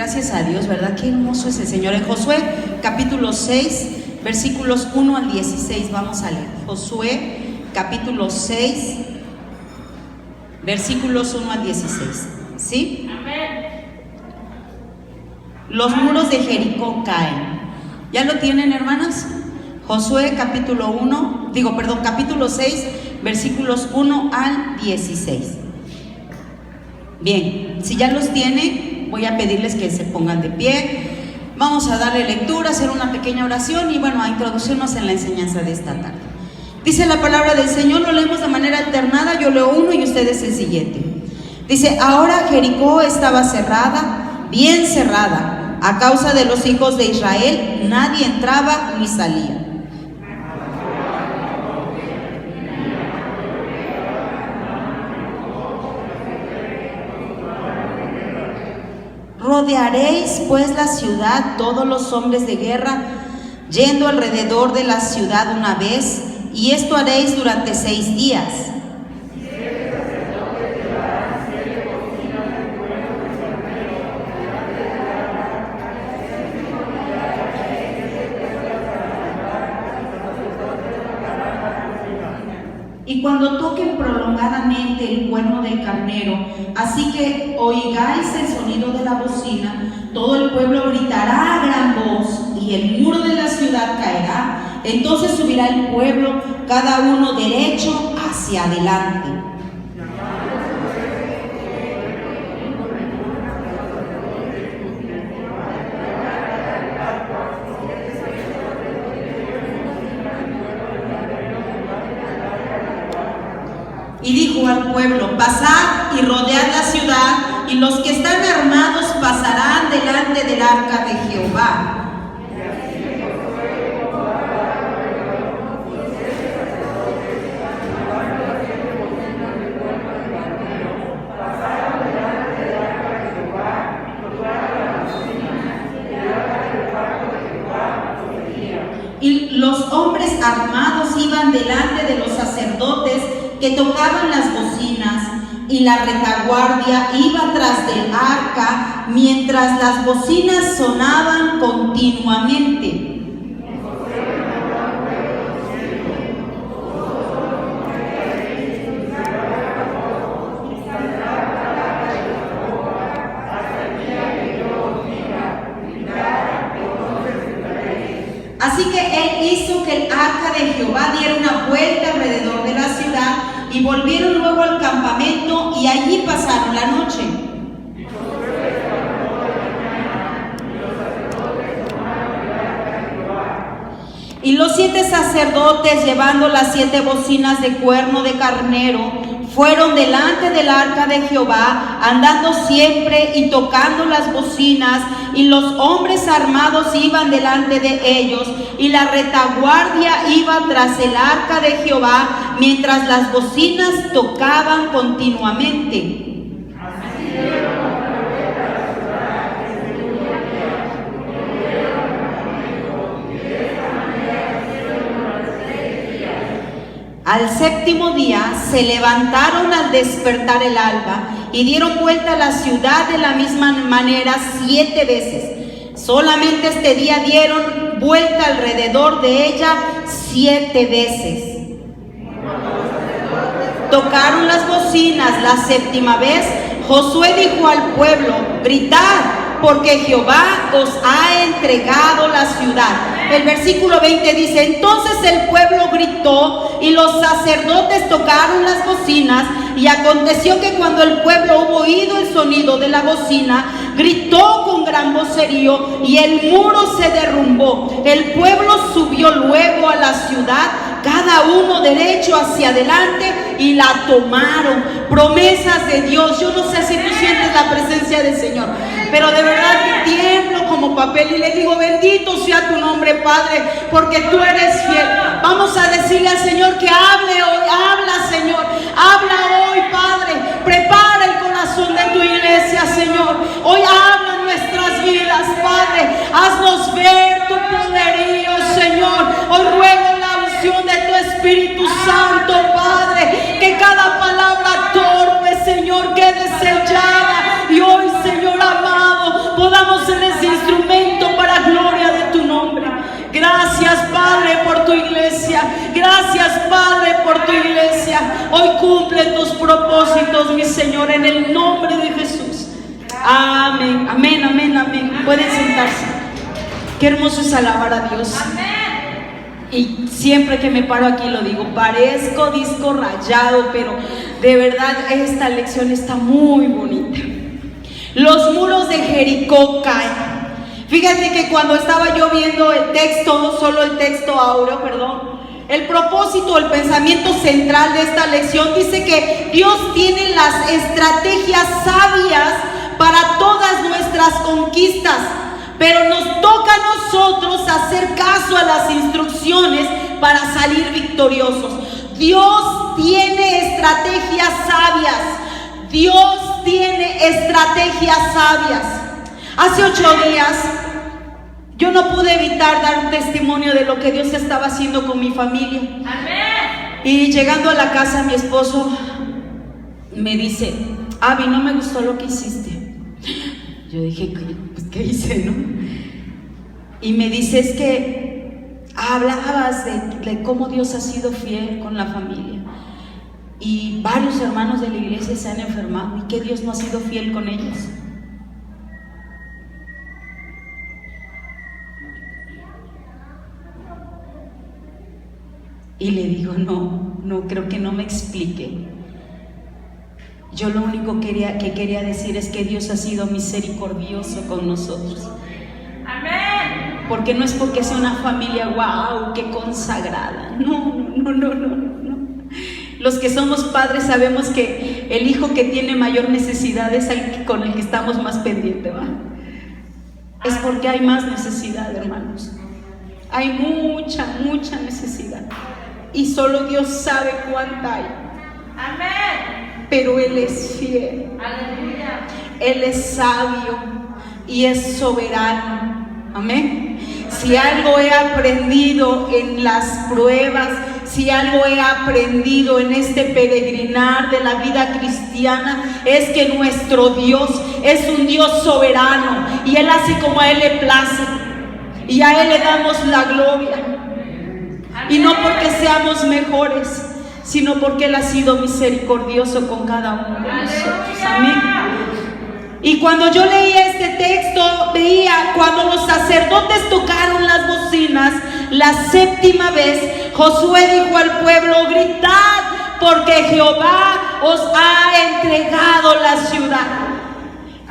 Gracias a Dios, ¿verdad? Qué hermoso es el Señor. En Josué capítulo 6, versículos 1 al 16, vamos a leer. Josué capítulo 6, versículos 1 al 16. ¿Sí? Amén. Los muros de Jericó caen. ¿Ya lo tienen, hermanas? Josué capítulo 6, versículos 1 al 16. Bien, si ya los tienen, voy a pedirles que se pongan de pie. Vamos a darle lectura, hacer una pequeña oración y bueno, a introducirnos en la enseñanza de esta tarde. Dice la palabra del Señor, lo leemos de manera alternada, yo leo uno y ustedes el siguiente. Dice: ahora Jericó estaba cerrada, bien cerrada, a causa de los hijos de Israel, nadie entraba ni salía. Rodearéis pues la ciudad, todos los hombres de guerra, yendo alrededor de la ciudad una vez, y esto haréis durante 6 días. Y cuando toquen prolongadamente el cuerno del carnero, así que oigáis el sonido de la bocina, todo el pueblo gritará a gran voz y el muro de la ciudad caerá. Entonces subirá el pueblo, cada uno derecho hacia adelante. Y dijo al pueblo: pasad y rodead la ciudad, y los que están armados pasarán delante del arca de Jehová. Y los hombres armados iban delante de los sacerdotes que tocaban las bocinas, y la retaguardia iba tras del arca mientras las bocinas sonaban continuamente. Así que él hizo que el arca de Jehová diera una vuelta alrededor de la ciudad, y volvieron luego al campamento, y allí pasaron la noche. Y los 7 sacerdotes, llevando las 7 bocinas de cuerno de carnero, fueron delante del arca de Jehová, andando siempre y tocando las bocinas, y los hombres armados iban delante de ellos, y la retaguardia iba tras el arca de Jehová, mientras las bocinas tocaban continuamente. Al 7º día se levantaron al despertar el alba y dieron vuelta a la ciudad de la misma manera 7 veces. Solamente este día dieron vuelta alrededor de ella 7 veces. Tocaron las bocinas la 7ª vez. Josué dijo al pueblo: gritad, porque Jehová os ha entregado la ciudad. El versículo 20 dice: entonces el pueblo gritó y los sacerdotes tocaron las bocinas, y aconteció que cuando el pueblo hubo oído el sonido de la bocina, gritó con gran vocerío, y el muro se derrumbó. El pueblo subió luego a la ciudad, cada uno derecho hacia adelante, y la tomaron. Promesas de Dios. Yo no sé si tú sientes la presencia del Señor, pero de verdad que tiemblo como papel y le digo: bendito sea tu nombre, Padre, porque tú eres fiel. Vamos a decirle al Señor que hable hoy. Habla, Señor, habla hoy, Padre. Prepara el corazón de tu iglesia, Señor. Hoy habla en nuestras vidas, Padre. Haznos ver tu poderío, Señor. Hoy ruego la unción de tu Espíritu Santo, Padre, que cada palabra torpe, Señor, quede sellada, y hoy, Señor amado, podamos pongamos en ese instrumento para gloria de tu nombre. Gracias, Padre, por tu iglesia. Gracias, Padre, por tu iglesia. Hoy cumple tus propósitos, mi Señor, en el nombre de Jesús. Amén, amén, amén, amén. Pueden sentarse. Qué hermoso es alabar a Dios. Y siempre que me paro aquí lo digo, parezco disco rayado, pero de verdad esta lección está muy bonita. Los muros de Jericó caen. Fíjate que cuando estaba yo viendo el texto, solo el texto áureo, el propósito, el pensamiento central de esta lección dice que Dios tiene las estrategias sabias para todas nuestras conquistas, pero nos toca a nosotros hacer caso a las instrucciones para salir victoriosos. Dios tiene estrategias sabias. Dios tiene estrategias sabias. Hace 8 días yo no pude evitar dar testimonio de lo que Dios estaba haciendo con mi familia. Amén. Y llegando a la casa, mi esposo me dice: Abby, no me gustó lo que hiciste. Yo dije, pues, ¿qué hice, no? Y me dice: es que hablabas de cómo Dios ha sido fiel con la familia, y varios hermanos de la iglesia se han enfermado, y que Dios no ha sido fiel con ellos. Y le digo: no, creo que no me expliqué. Yo lo único que quería decir es que Dios ha sido misericordioso con nosotros. Amén. Porque no es porque sea una familia wow, qué consagrada. No. Los que somos padres sabemos que el hijo que tiene mayor necesidad es el con el que estamos más pendientes, ¿va? Es porque hay más necesidad, hermanos. Hay mucha necesidad. Y solo Dios sabe cuánta hay. Amén. Pero Él es fiel. Aleluya. Él es sabio y es soberano. Amén. Si algo he aprendido en las pruebas, si algo he aprendido en este peregrinar de la vida cristiana, es que nuestro Dios es un Dios soberano y Él hace como a Él le place, y a Él le damos la gloria. Y no porque seamos mejores, sino porque Él ha sido misericordioso con cada uno de nosotros. Amén. Y cuando yo leía este texto, veía cuando los sacerdotes tocaron las bocinas la 7ª vez, Josué dijo al pueblo: gritad, porque Jehová os ha entregado la ciudad.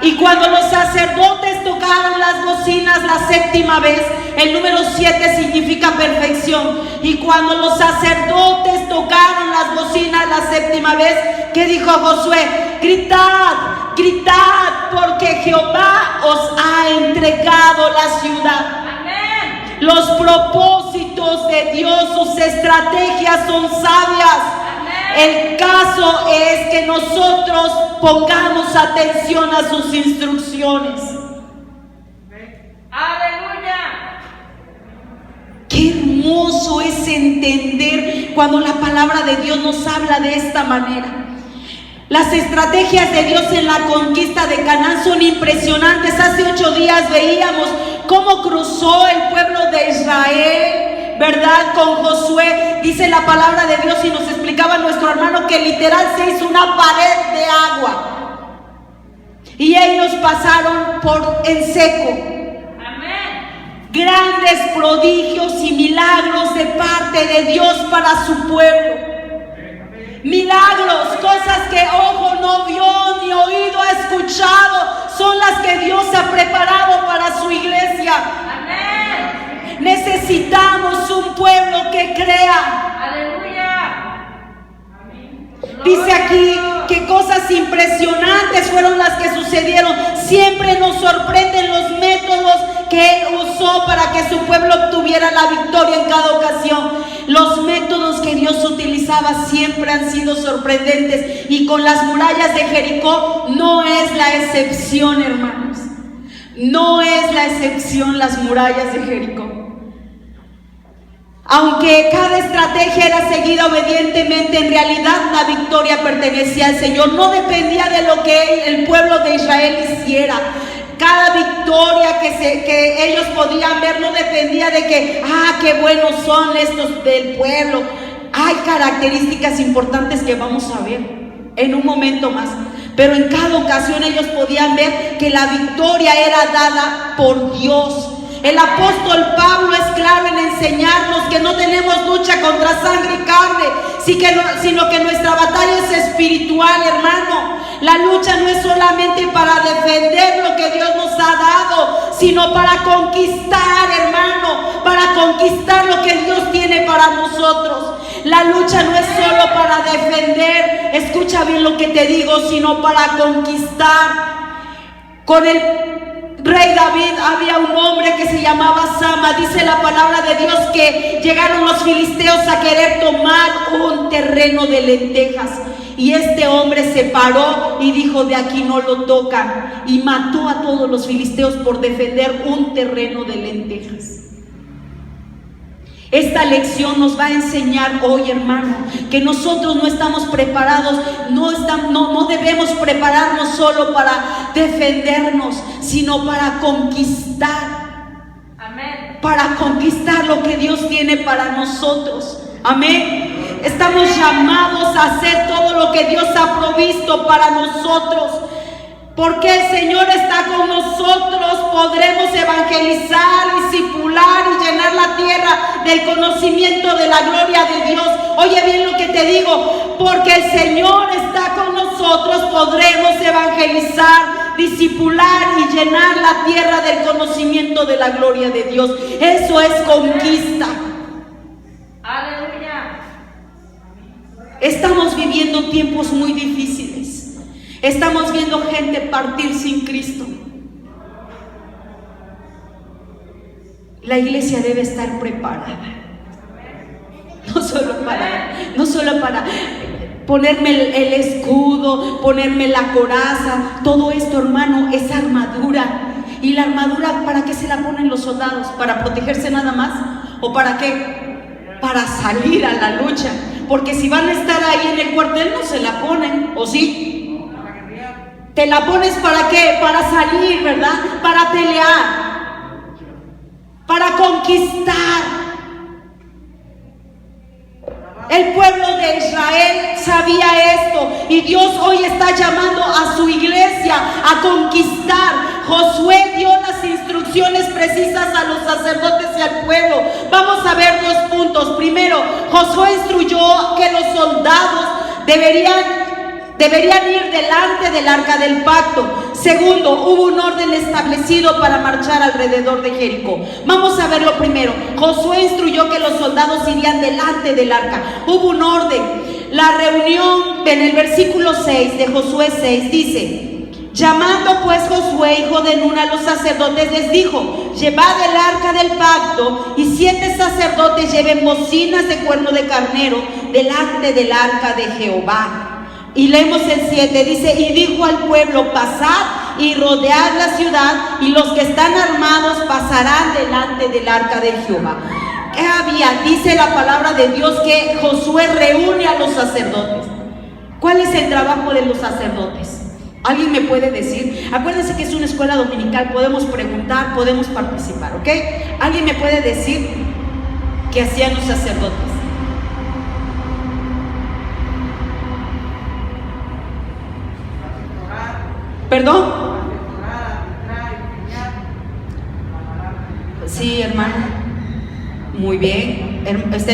Y cuando los sacerdotes tocaron las bocinas la 7ª vez, el número 7 significa perfección. Y cuando los sacerdotes tocaron las bocinas la 7ª vez, ¿qué dijo Josué? Gritad, gritad, porque Jehová os ha entregado la ciudad. Amén. Los propósitos de Dios, sus estrategias son sabias. El caso es que nosotros pongamos atención a sus instrucciones. ¡Aleluya! Qué hermoso es entender cuando la palabra de Dios nos habla de esta manera. Las estrategias de Dios en la conquista de Canaán son impresionantes. Hace 8 días veíamos cómo cruzó el pueblo de Israel, ¿verdad? Con Josué. Dice la palabra de Dios, y nos explicaba nuestro hermano, que literal se hizo una pared de agua y ellos pasaron en seco. Amén. Grandes prodigios y milagros de parte de Dios para su pueblo. Milagros, cosas que ojo no vio ni oído ha escuchado, son las que Dios ha preparado para su iglesia. Amén. Necesitamos un pueblo que crea. Aleluya. Dice aquí que cosas impresionantes fueron las que sucedieron. Siempre nos sorprenden los métodos que Él usó para que su pueblo obtuviera la victoria en cada ocasión. Los métodos que Dios utilizaba siempre han sido sorprendentes, y con las murallas de Jericó no es la excepción, hermanos. No es la excepción las murallas de Jericó. Aunque cada estrategia era seguida obedientemente, en realidad la victoria pertenecía al Señor. No dependía de lo que el pueblo de Israel hiciera. Cada victoria que ellos podían ver no dependía de que, qué buenos son estos del pueblo. Hay características importantes que vamos a ver en un momento más. Pero en cada ocasión ellos podían ver que la victoria era dada por Dios. El apóstol Pablo es claro en enseñarnos que no tenemos lucha contra sangre y carne, sino que nuestra batalla es espiritual, hermano. La lucha no es solamente para defender lo que Dios nos ha dado, sino para conquistar, hermano, para conquistar lo que Dios tiene para nosotros. La lucha no es solo para defender, escucha bien lo que te digo, sino para conquistar. Con el rey David había un hombre que se llamaba Sama. Dice la palabra de Dios que llegaron los filisteos a querer tomar un terreno de lentejas. Y este hombre se paró y dijo: de aquí no lo tocan. Y mató a todos los filisteos por defender un terreno de lentejas. Esta lección nos va a enseñar hoy, hermano, que nosotros no estamos preparados, no debemos prepararnos solo para defendernos, sino para conquistar. Amén. Para conquistar lo que Dios tiene para nosotros. Amén. Estamos llamados a hacer todo lo que Dios ha provisto para nosotros. Porque el Señor está con nosotros, podremos evangelizar, discipular y llenar la tierra del conocimiento de la gloria de Dios. Oye bien lo que te digo, porque el Señor está con nosotros, podremos evangelizar, discipular y llenar la tierra del conocimiento de la gloria de Dios. Eso es conquista. Aleluya. Estamos viviendo tiempos muy difíciles. Estamos viendo gente partir sin Cristo. La iglesia debe estar preparada. No solo para ponerme el escudo, ponerme la coraza. Todo esto, hermano, es armadura. ¿Y la armadura para qué se la ponen los soldados? ¿Para protegerse nada más? ¿O para qué? Para salir a la lucha. Porque si van a estar ahí en el cuartel no se la ponen, ¿o sí? Te la pones ¿para qué? Para salir, ¿verdad? Para pelear, para conquistar. El pueblo de Israel sabía esto y Dios hoy está llamando a su iglesia a conquistar. Josué dio las instrucciones precisas a los sacerdotes y al pueblo. Vamos a ver 2 puntos. Primero, Josué instruyó que los soldados deberían ir delante del arca del pacto. Segundo, hubo un orden establecido para marchar alrededor de Jericó. Vamos a ver lo primero. Josué instruyó que los soldados irían delante del arca. Hubo un orden. La reunión en el versículo 6 de Josué 6 dice: llamando pues Josué, hijo de Nun, a los sacerdotes, les dijo: llevad el arca del pacto, y 7 sacerdotes lleven bocinas de cuerno de carnero delante del arca de Jehová. Y leemos el 7, dice: y dijo al pueblo: pasad y rodead la ciudad, y los que están armados pasarán delante del arca de Jehová. ¿Qué había? Dice la palabra de Dios que Josué reúne a los sacerdotes. ¿Cuál es el trabajo de los sacerdotes? ¿Alguien me puede decir? Acuérdense que es una escuela dominical, podemos preguntar, podemos participar, ¿ok? ¿Alguien me puede decir qué hacían los sacerdotes? ¿Perdón? Sí, hermano. Muy bien.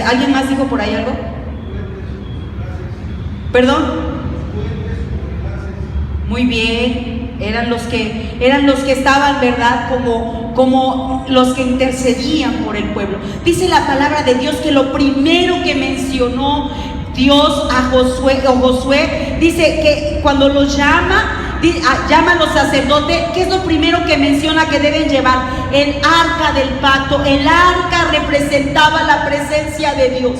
¿Alguien más dijo por ahí algo? ¿Perdón? Muy bien. Eran los que estaban, ¿verdad? Como los que intercedían por el pueblo. Dice la palabra de Dios que lo primero que mencionó Dios a Josué, dice que cuando los llama a los sacerdotes, ¿qué es lo primero que menciona que deben llevar? El arca del pacto. El arca representaba la presencia de Dios.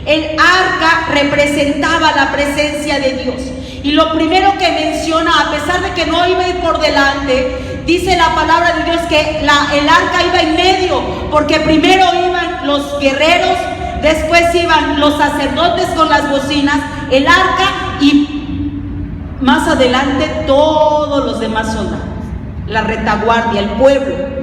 El arca representaba la presencia de Dios. Y lo primero que menciona, a pesar de que no iba a ir por delante, dice la palabra de Dios que el arca iba en medio, porque primero iban los guerreros, después iban los sacerdotes con las bocinas, el arca, y más adelante todos los demás soldados. la retaguardia, el pueblo.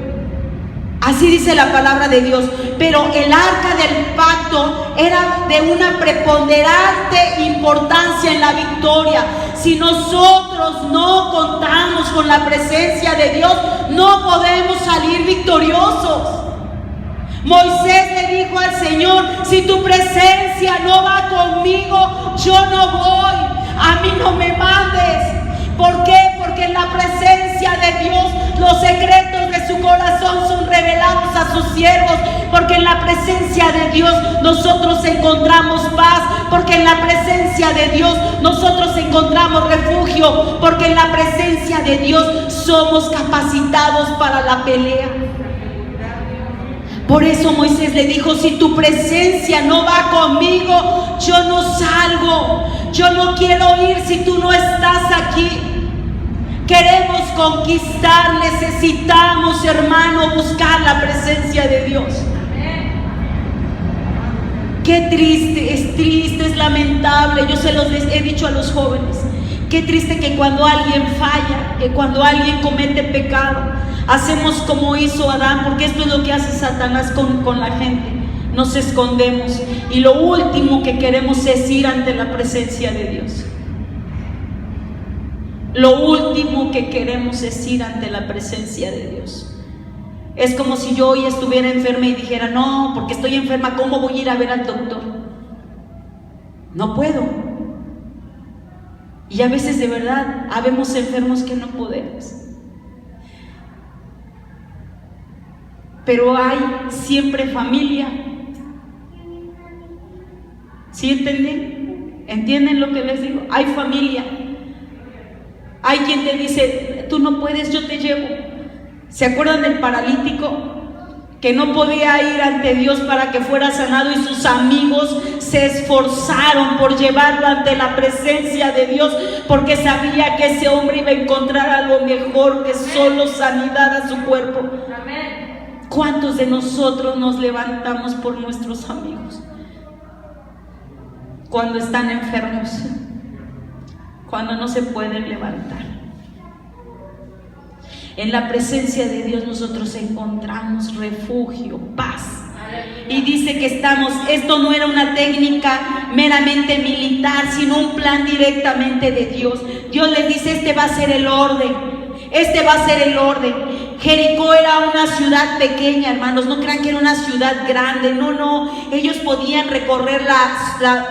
Así dice la palabra de Dios. Pero el arca del pacto era de una preponderante importancia en la victoria. Si nosotros no contamos con la presencia de Dios, no podemos salir victoriosos. Moisés le dijo al Señor: si tu presencia no va conmigo, yo no voy. A mí no me mandes. ¿Por qué? Porque en la presencia de Dios los secretos de su corazón son revelados a sus siervos. Porque en la presencia de Dios nosotros encontramos paz. Porque en la presencia de Dios nosotros encontramos refugio. Porque en la presencia de Dios somos capacitados para la pelea. Por eso Moisés le dijo: si tu presencia no va conmigo, yo no salgo. Yo no quiero ir si tú no estás aquí. Queremos conquistar, necesitamos, hermano, buscar la presencia de Dios. Qué triste, es lamentable. Yo se los he dicho a los jóvenes. Qué triste que cuando alguien falla, que cuando alguien comete pecado, hacemos como hizo Adán, porque esto es lo que hace Satanás con la gente. Nos escondemos y lo último que queremos es ir ante la presencia de Dios. Lo último que queremos es ir ante la presencia de Dios. Es como si yo hoy estuviera enferma y dijera: no, porque estoy enferma, ¿cómo voy a ir a ver al doctor? No puedo. Y a veces de verdad habemos enfermos que no podemos. Pero hay siempre familia. ¿Sí entienden? ¿Entienden lo que les digo? Hay familia. Hay quien te dice: tú no puedes, yo te llevo. ¿Se acuerdan del paralítico que no podía ir ante Dios para que fuera sanado, y sus amigos se esforzaron por llevarlo ante la presencia de Dios, porque sabía que ese hombre iba a encontrar algo mejor que solo sanidad a su cuerpo? ¿Cuántos de nosotros nos levantamos por nuestros amigos cuando están enfermos, cuando no se pueden levantar? En la presencia de Dios nosotros encontramos refugio, paz. Y dice que esto no era una técnica meramente militar, sino un plan directamente de Dios. Dios les dice: este va a ser el orden, este va a ser el orden. Jericó era una ciudad pequeña, hermanos, no crean que era una ciudad grande, no, ellos podían recorrer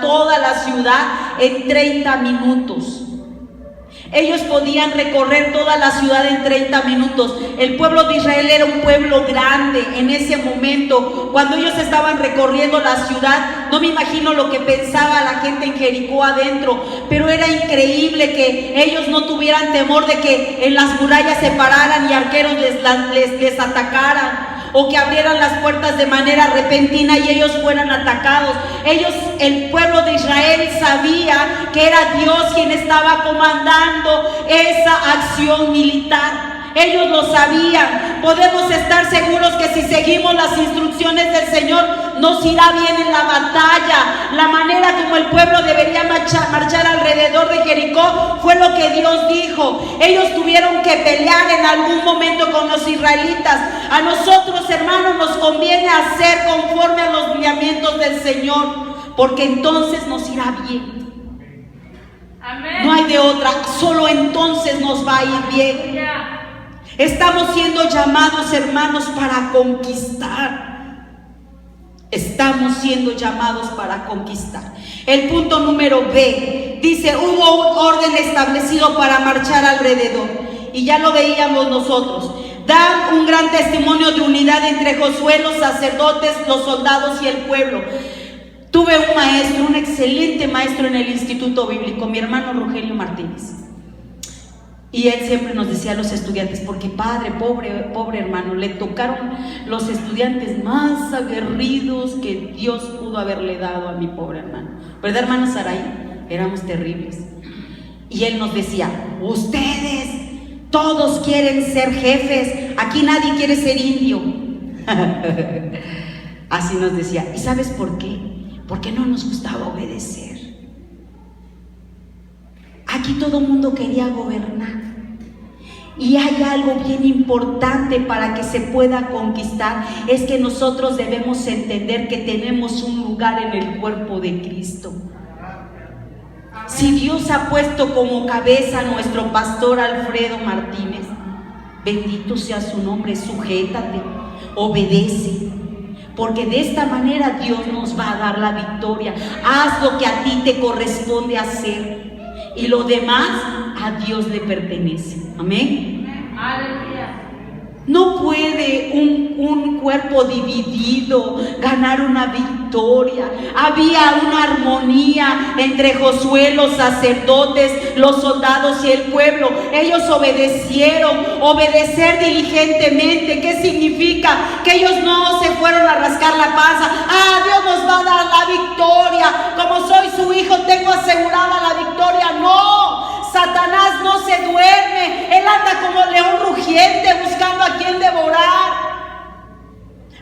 toda la ciudad en 30 minutos. Ellos podían recorrer toda la ciudad en 30 minutos. El pueblo de Israel era un pueblo grande en ese momento. Cuando ellos estaban recorriendo la ciudad, no me imagino lo que pensaba la gente en Jericó adentro, pero era increíble que ellos no tuvieran temor de que en las murallas se pararan y arqueros les atacaran, o que abrieran las puertas de manera repentina y ellos fueran atacados. El pueblo de Israel sabía que era Dios quien estaba comandando esa acción militar. Ellos lo sabían. Podemos estar seguros que si seguimos las instrucciones del Señor, nos irá bien en la batalla. La manera como el pueblo debería marchar alrededor de Jericó fue lo que Dios dijo. Ellos tuvieron que pelear en algún momento con los israelitas. A nosotros, hermanos, nos conviene hacer conforme a los lineamientos del Señor, porque entonces nos irá bien. Amén. No hay de otra, solo entonces nos va a ir bien. Estamos siendo llamados, hermanos, para conquistar. Estamos siendo llamados para conquistar. El punto número B dice: hubo un orden establecido para marchar alrededor. Y ya lo veíamos nosotros. Da un gran testimonio de unidad entre Josué, los sacerdotes, los soldados y el pueblo. Tuve un maestro, un excelente maestro en el Instituto Bíblico, mi hermano Rogelio Martínez. Y él siempre nos decía a los estudiantes, porque padre, pobre hermano, le tocaron los estudiantes más aguerridos que Dios pudo haberle dado a mi pobre hermano. ¿Verdad, hermano Saray? Éramos terribles. Y él nos decía: ustedes todos quieren ser jefes, aquí nadie quiere ser indio. Así nos decía. ¿Y sabes por qué? Porque no nos gustaba obedecer. Aquí todo el mundo quería gobernar. Y hay algo bien importante para que se pueda conquistar, es que nosotros debemos entender que tenemos un lugar en el cuerpo de Cristo. Si Dios ha puesto como cabeza a nuestro pastor Alfredo Martínez, bendito sea su nombre, sujétate, obedece, porque de esta manera Dios nos va a dar la victoria. Haz lo que a ti te corresponde hacer y lo demás a Dios le pertenece. Amén. Aleluya. No puede un cuerpo dividido ganar una victoria. Había una armonía entre Josué, los sacerdotes, los soldados y el pueblo. Ellos obedecieron. Obedecer diligentemente, ¿qué significa? Que ellos no se fueron a rascar la panza. Dios nos va a dar la victoria, como soy su hijo tengo asegurada la victoria. No, Satanás no se duerme. Él anda como león rugiente buscando a quien devorar.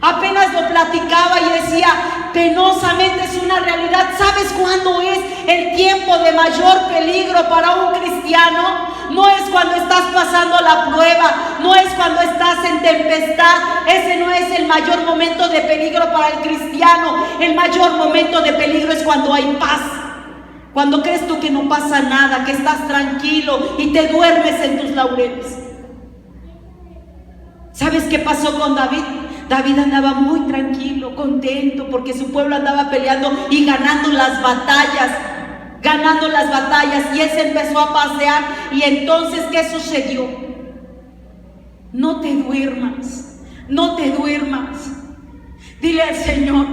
Apenas lo platicaba y decía, penosamente es una realidad. ¿Sabes cuándo es el tiempo de mayor peligro para un cristiano? No es cuando estás pasando la prueba, no es cuando estás en tempestad. Ese no es el mayor momento de peligro para el cristiano. El mayor momento de peligro es cuando hay paz. Cuando crees tú que no pasa nada, que estás tranquilo y te duermes en tus laureles. ¿Sabes qué pasó con David? David andaba muy tranquilo, contento, porque su pueblo andaba peleando y ganando las batallas, y él se empezó a pasear. Y entonces, ¿qué sucedió? No te duermas, no te duermas. Dile al Señor,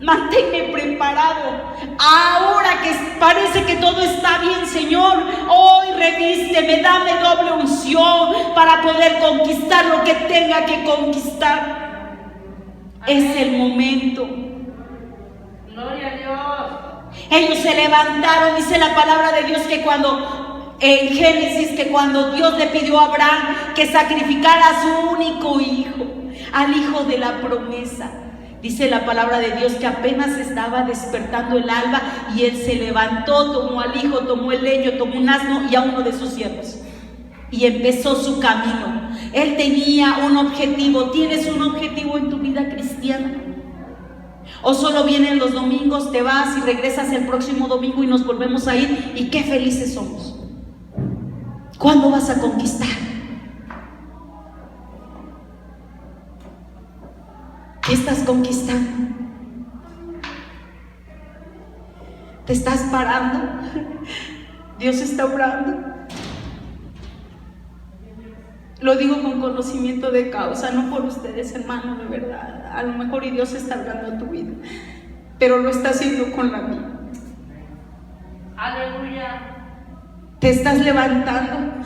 manténme preparado. Ahora que parece que todo está bien, Señor, hoy revísteme, dame doble unción para poder conquistar lo que tenga que conquistar. Es el momento. Gloria a Dios. Ellos se levantaron, dice la palabra de Dios que cuando, en Génesis, que cuando Dios le pidió a Abraham que sacrificara a su único hijo, al hijo de la promesa, dice la palabra de Dios que apenas estaba despertando el alba y él se levantó, tomó al hijo, tomó el leño, tomó un asno y a uno de sus siervos y empezó su camino. Él tenía un objetivo. ¿Tienes un objetivo en tu vida cristiana? ¿O solo vienen los domingos, te vas y regresas el próximo domingo y nos volvemos a ir y qué felices somos? ¿Cuándo vas a conquistar? ¿Qué estás conquistando? ¿Te estás parando? Dios está obrando. Lo digo con conocimiento de causa, no por ustedes, hermanos, de verdad. A lo mejor y Dios está hablando a tu vida, pero lo está haciendo con la mía. Aleluya. Te estás levantando,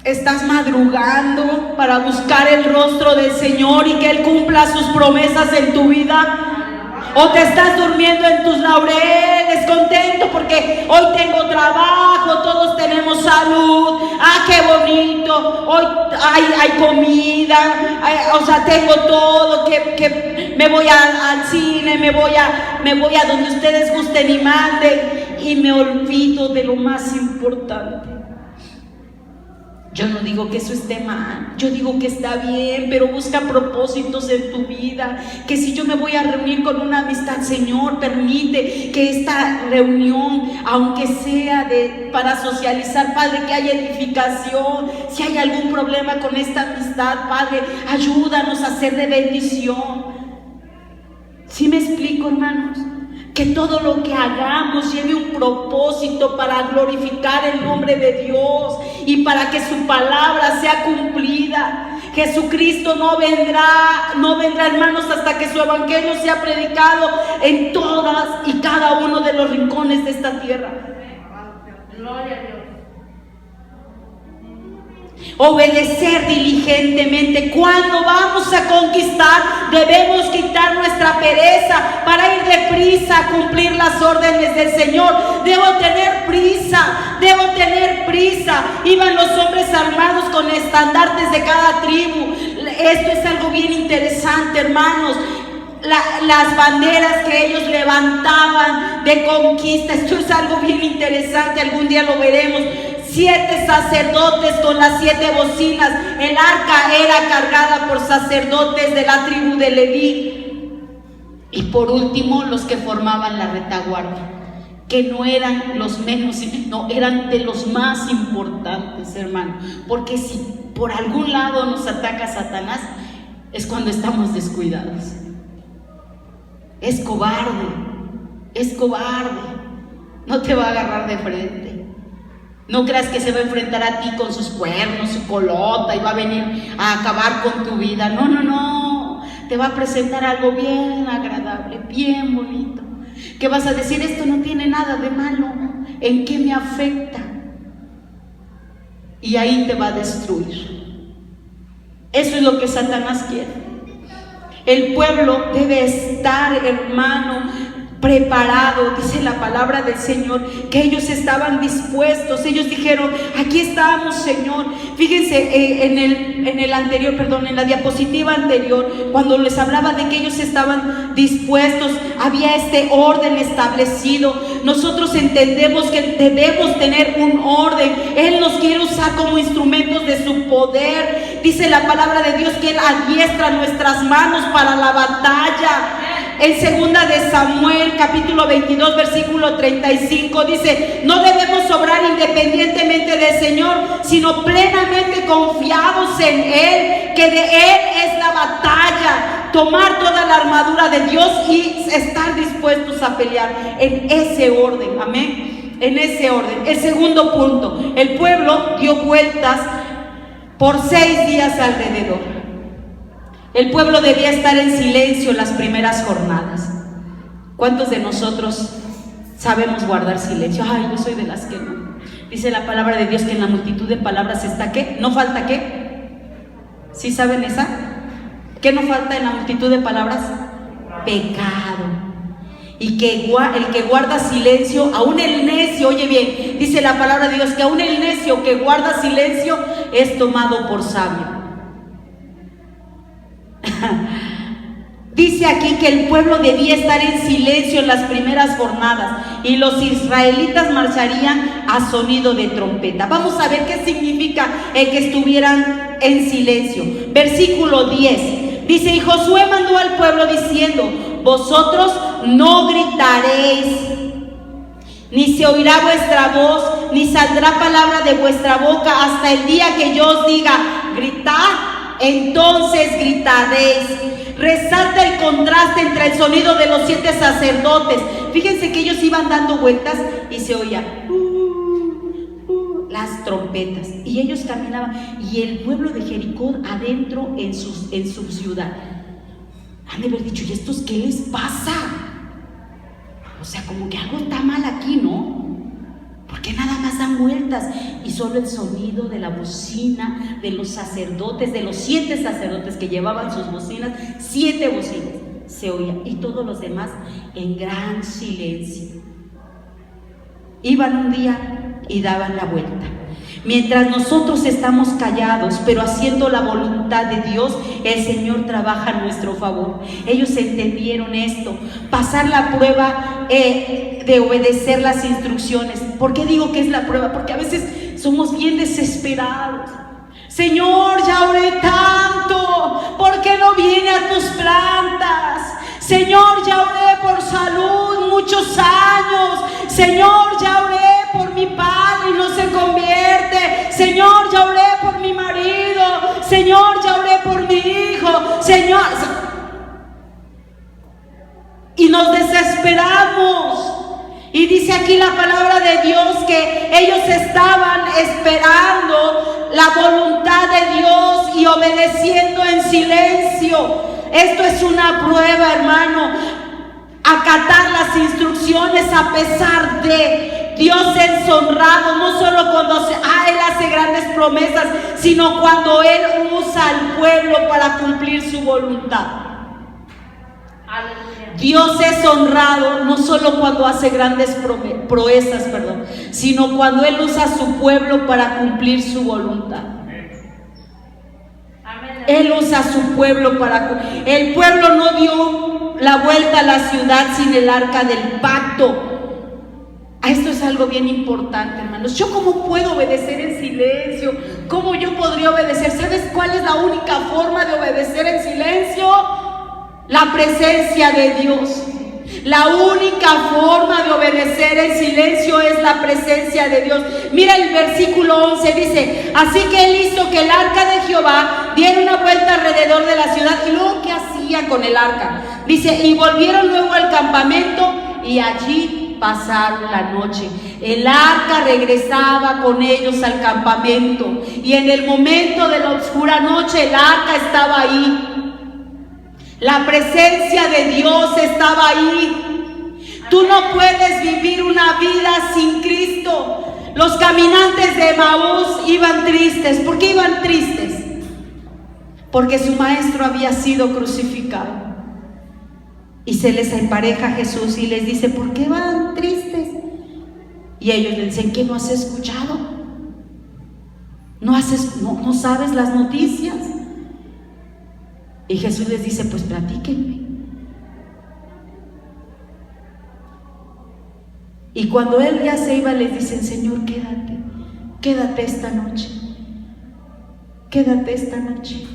estás madrugando para buscar el rostro del Señor y que Él cumpla sus promesas en tu vida. O te estás durmiendo en tus laureles, contento porque hoy tengo trabajo, todos tenemos salud, qué bonito, hoy hay comida, tengo todo, que me voy al cine, me voy a donde ustedes gusten y manden, y me olvido de lo más importante. Yo no digo que eso esté mal, yo digo que está bien, pero busca propósitos en tu vida. Que si yo me voy a reunir con una amistad, Señor, permite que esta reunión, aunque sea para socializar, Padre, que haya edificación. Si hay algún problema con esta amistad, Padre, ayúdanos a ser de bendición. ¿Sí me explico, hermanos? Que todo lo que hagamos lleve un propósito para glorificar el nombre de Dios y para que su palabra sea cumplida. Jesucristo no vendrá, hermanos, hasta que su evangelio sea predicado en todas y cada uno de los rincones de esta tierra. Gloria a Dios. Obedecer diligentemente. Cuando vamos a conquistar, debemos quitar nuestra pereza para ir deprisa a cumplir las órdenes del Señor. Debo tener prisa. Iban los hombres armados con estandartes de cada tribu. Esto es algo bien interesante, hermanos. Las banderas que ellos levantaban de conquista, esto es algo bien interesante, algún día lo veremos. 7 sacerdotes con las 7 bocinas. El arca era cargada por sacerdotes de la tribu de Leví. Y por último, los que formaban la retaguardia, que no eran los menos, no, eran de los más importantes, hermano. Porque si por algún lado nos ataca Satanás, es cuando estamos descuidados. Es cobarde, es cobarde. No te va a agarrar de frente. No creas que se va a enfrentar a ti con sus cuernos, su colota, y va a venir a acabar con tu vida. No, no, no. Te va a presentar algo bien agradable, bien bonito, que vas a decir: esto no tiene nada de malo, ¿en qué me afecta? Y ahí te va a destruir. Eso es lo que Satanás quiere. El pueblo debe estar, hermano, preparado. Dice la palabra del Señor que ellos estaban dispuestos. Ellos dijeron: aquí estamos, Señor. Fíjense en el anterior, perdón, en la diapositiva anterior, cuando les hablaba de que ellos estaban dispuestos, había este orden establecido. Nosotros entendemos que debemos tener un orden. Él nos quiere usar como instrumentos de su poder. Dice la palabra de Dios que Él adiestra nuestras manos para la batalla. En 2 de Samuel, capítulo 22, versículo 35, dice: no debemos obrar independientemente del Señor, sino plenamente confiados en Él, que de Él es la batalla. Tomar toda la armadura de Dios y estar dispuestos a pelear en ese orden, amén, en ese orden. El segundo punto: el pueblo dio vueltas por 6 días alrededor. El pueblo debía estar en silencio las primeras jornadas. ¿Cuántos de nosotros sabemos guardar silencio? Ay, yo soy de las que no. Dice la palabra de Dios que en la multitud de palabras está ¿qué? ¿No falta qué? ¿Sí saben esa? ¿Qué no falta en la multitud de palabras? Pecado. Y que el que guarda silencio, aún el necio, oye bien, dice la palabra de Dios que aún el necio que guarda silencio es tomado por sabio. Dice aquí que el pueblo debía estar en silencio en las primeras jornadas y los israelitas marcharían a sonido de trompeta. Vamos a ver qué significa el que estuvieran en silencio. Versículo 10 dice: y Josué mandó al pueblo diciendo: vosotros no gritaréis, ni se oirá vuestra voz, ni saldrá palabra de vuestra boca hasta el día que yo os diga: gritad, entonces gritaréis. Resalta el contraste entre el sonido de los 7 sacerdotes. Fíjense que ellos iban dando vueltas y se oía las trompetas, y ellos caminaban, y el pueblo de Jericó adentro en su ciudad. Han de haber dicho: ¿y estos qué les pasa? O sea, como que algo está mal aquí, ¿no? Porque nada más dan vueltas, y solo el sonido de la bocina de los sacerdotes, de los 7 sacerdotes que llevaban sus bocinas, 7 bocinas, se oía, y todos los demás en gran silencio. Iban un día y daban la vuelta. Mientras nosotros estamos callados, pero haciendo la voluntad de Dios, el Señor trabaja a nuestro favor. Ellos entendieron esto, pasar la prueba de obedecer las instrucciones. ¿Por qué digo que es la prueba? Porque a veces somos bien desesperados. Señor, ya oré tanto, ¿por qué no viene a tus plantas? Señor, ya oré por salud muchos años. Señor, ya oré por mi padre y no se convierte. Señor, ya oré por mi marido. Señor, ya oré por mi hijo. Señor, y nos desesperamos. Y dice aquí la palabra de Dios que ellos estaban esperando la voluntad de Dios y obedeciendo en silencio. Esto es una prueba, hermano. Acatar las instrucciones a pesar de. Dios es honrado, no solo cuando Él hace grandes promesas, sino cuando Él usa al pueblo para cumplir su voluntad. Dios es honrado no solo cuando hace grandes proezas, sino cuando Él usa a su pueblo para cumplir su voluntad. Él usa a su pueblo para... El pueblo no dio la vuelta a la ciudad sin el arca del pacto. Esto es algo bien importante, hermanos. ¿Yo cómo puedo obedecer en silencio? ¿Cómo yo podría obedecer? ¿Sabes cuál es la única forma de obedecer en silencio? La presencia de Dios. La única forma de obedecer en silencio es la presencia de Dios. Mira el versículo 11, dice: así que él hizo que el arca de Jehová diera una vuelta alrededor de la ciudad. Y luego, ¿qué hacía con el arca? Dice: y volvieron luego al campamento y allí pasaron la noche. El arca regresaba con ellos al campamento, y en el momento de la oscura noche el arca estaba ahí. La presencia de Dios estaba ahí. Tú no puedes vivir una vida sin Cristo. Los caminantes de Emaús iban tristes. ¿Por qué iban tristes? Porque su maestro había sido crucificado. Y se les empareja Jesús y les dice: ¿por qué van tristes? Y ellos le dicen: ¿qué no has escuchado? ¿No sabes las noticias? Y Jesús les dice: pues platíquenme. Y cuando él ya se iba, les dicen: Señor, quédate esta noche, quédate esta noche.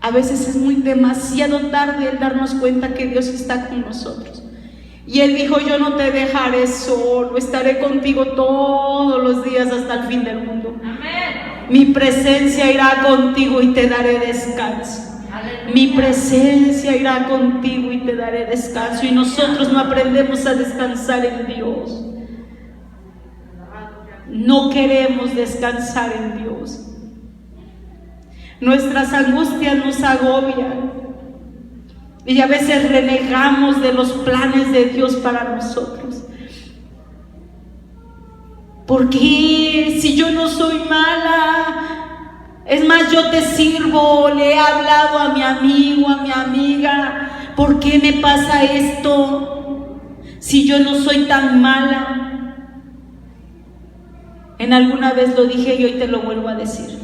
A veces es demasiado tarde el darnos cuenta que Dios está con nosotros. Y él dijo: yo no te dejaré solo, estaré contigo todos los días hasta el fin del mundo. Amén. Mi presencia irá contigo y te daré descanso. Aleluya. Mi presencia irá contigo y te daré descanso. Y nosotros no aprendemos a descansar en Dios. No queremos descansar en Dios. Nuestras angustias nos agobian. Y a veces renegamos de los planes de Dios para nosotros. Porque si yo no soy mala, es más, yo te sirvo, le he hablado a mi amigo, a mi amiga, ¿por qué me pasa esto? Si yo no soy tan mala. En alguna vez lo dije y hoy te lo vuelvo a decir.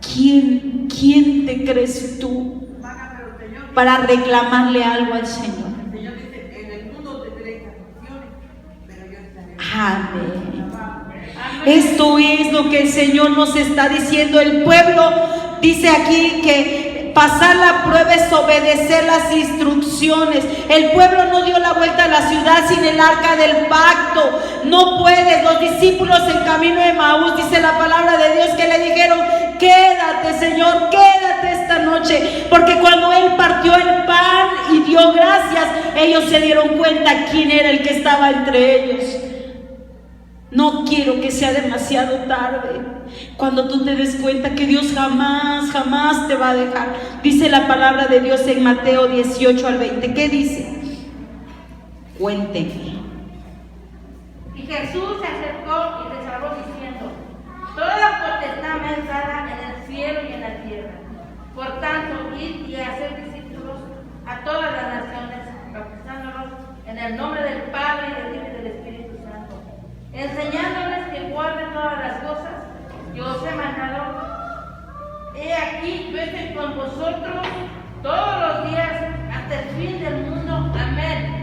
¿Quién te crees tú para reclamarle algo al Señor? El Señor dice: en el mundo tendréis aflicciones, pero yo estaré. Amén. Esto es lo que el Señor nos está diciendo. El pueblo dice aquí que pasar la prueba es obedecer las instrucciones. El pueblo no dio la vuelta a la ciudad sin el arca del pacto. No puedes. Los discípulos en camino de Emaús, dice la palabra de Dios, que le dijeron: quédate, Señor, quédate esta noche. Porque cuando Él partió el pan y dio gracias, ellos se dieron cuenta quién era el que estaba entre ellos. No quiero que sea demasiado tarde cuando tú te des cuenta que Dios jamás te va a dejar. Dice la palabra de Dios en Mateo 18 al 20. ¿Qué dice? Cuéntenme. Y Jesús se acercó y les habló diciendo: toda potestad me es dada en el cielo y en la tierra. Por tanto, id y hacer discípulos a todas las naciones, bautizándolos en el nombre del Padre y del Hijo y del Espíritu Santo, enseñándoles que guarden todas las cosas que os he mandado. He aquí, yo estoy con vosotros todos los días hasta el fin del mundo. Amén.